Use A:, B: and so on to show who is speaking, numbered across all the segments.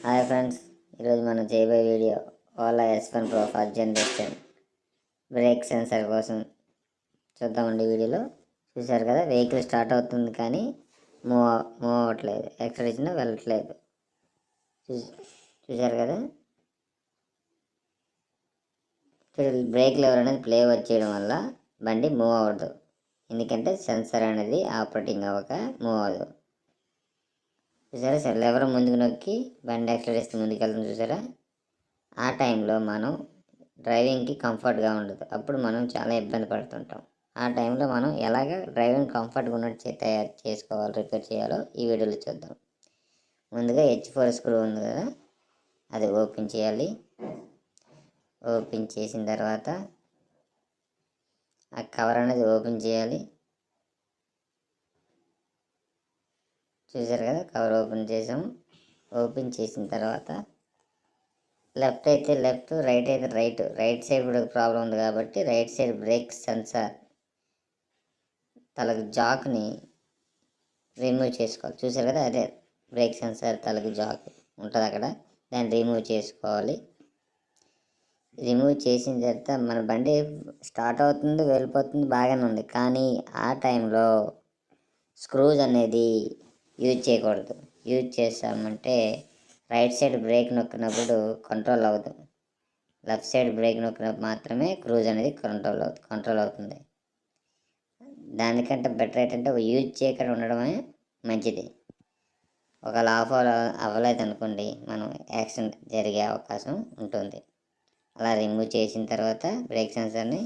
A: Hi friends, ఈరోజు మనం చేయబోయే video Ola S1 Pro first generation brake sensor కోసం చూద్దామండి. వీడియోలో చూసారు కదా, వెహికల్ స్టార్ట్ అవుతుంది కానీ మూవ్ అవ్వట్లేదు, ఎక్కడ ఇచ్చినా వెళ్ళట్లేదు. చూసారు కదా, బ్రేక్ లెవర్ అనేది ప్లే వచ్చేయడం వల్ల బండి మూవ్ అవ్వదు, ఎందుకంటే సెన్సార్ అనేది ఆపరేటింగ్ అవ్వక మూవ్ అవ్వదు. చూసారా సార్, లెవర్ ముందుకు నొక్కి బండి యాక్సిలేటర్ ముందుకు వెళ్తుంది చూసారా. ఆ టైంలో మనం డ్రైవింగ్కి కంఫర్ట్గా ఉండదు, అప్పుడు మనం చాలా ఇబ్బంది పడుతుంటాం. ఆ టైంలో మనం ఎలాగ డ్రైవింగ్ కంఫర్ట్గా ఉన్నట్టు తయారు చేసుకోవాలో, రిపేర్ చేయాలో ఈ వీడియోలో చూద్దాం. ముందుగా H4 స్క్రూ ఉంది కదా, అది ఓపెన్ చేయాలి. ఓపెన్ చేసిన తర్వాత ఆ కవర్ అనేది ఓపెన్ చేయాలి. చూసారు కదా, కవర్ ఓపెన్ చేసాము. ఓపెన్ చేసిన తర్వాత లెఫ్ట్ అయితే లెఫ్ట్, రైట్ అయితే రైట్ సైడ్ కూడా ప్రాబ్లం ఉంది కాబట్టి రైట్ సైడ్ బ్రేక్ సెన్సార్ తలకు జాక్ని రిమూవ్ చేసుకోవాలి. చూసారు కదా, అదే బ్రేక్ సెన్సార్ తలకు జాక్ ఉంటుంది అక్కడ, దాన్ని రిమూవ్ చేసుకోవాలి. రిమూవ్ చేసిన తర్వాత మన బండి స్టార్ట్ అవుతుంది, వెళ్ళిపోతుంది, బాగానే ఉంది. కానీ ఆ టైంలో స్క్రూస్ అనేది యూజ్ చేయకూడదు. యూజ్ చేసామంటే రైట్ సైడ్ బ్రేక్ నొక్కినప్పుడు కంట్రోల్ అవ్వదు, లెఫ్ట్ సైడ్ బ్రేక్ నొక్కినప్పుడు మాత్రమే క్రూజ్ అనేది కంట్రోల్ అవుతుంది. దానికంటే బెటర్ ఏంటంటే యూజ్ చేయకుండా ఉండడమే మంచిది. ఒకవేళ ఆఫ్ అవ్వలేదు అనుకోండి, మనం యాక్సిడెంట్ జరిగే అవకాశం ఉంటుంది. అలా రిమూవ్ చేసిన తర్వాత బ్రేక్ సెన్సర్ని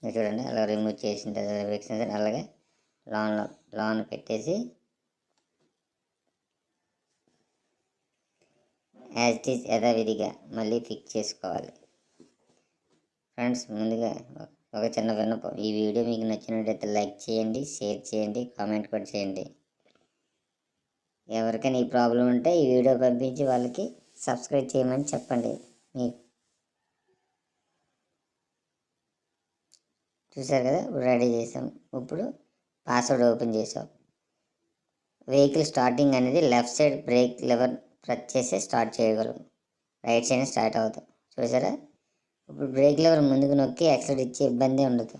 A: చూడండి, అలా రిమూవ్ చేసిన తర్వాత బ్రేక్ సెన్సర్ అలాగే లోన్ పెట్టేసి యాజ్ ఇట్ ఈజ్ యథావిధిగా మళ్ళీ ఫిక్స్ చేసుకోవాలి. ఫ్రెండ్స్, ముందుగా ఒక చిన్న విన్నపం, ఈ వీడియో మీకు నచ్చినట్లయితే లైక్ చేయండి, షేర్ చేయండి, కామెంట్ కూడా చేయండి. ఎవరికైనా ఈ ప్రాబ్లం ఉంటే ఈ వీడియో పంపించి వాళ్ళకి సబ్స్క్రైబ్ చేయమని చెప్పండి. మీకు చూసారు కదా, రెడీ చేసాం. ఇప్పుడు పాస్వర్డ్ ఓపెన్ చేసాం. వెహికల్ స్టార్టింగ్ అనేది left side break lever press చేసి స్టార్ట్ చేయగలం, రైట్ సైడ్ స్టార్ట్ అవుతాం. చూసారా, ఇప్పుడు బ్రేక్ లెవర్ ముందుకు నొక్కి యాక్సిలేటర్ ఇచ్చే ఇబ్బంది ఉండదు.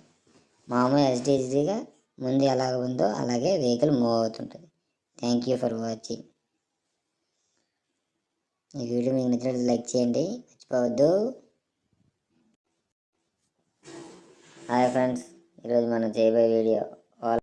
A: మామూలు ఎస్డిజిగా ముందు ఎలాగ ఉందో అలాగే వెహికల్ మూవ్ అవుతుంటుంది. Thank you for watching. ఈ వీడియో మీకు నచ్చినట్లయితే లైక్ చేయండి, మర్చిపోవద్దు. హాయ్ ఫ్రెండ్స్, ఈరోజు మనం చేయబోయే వీడియో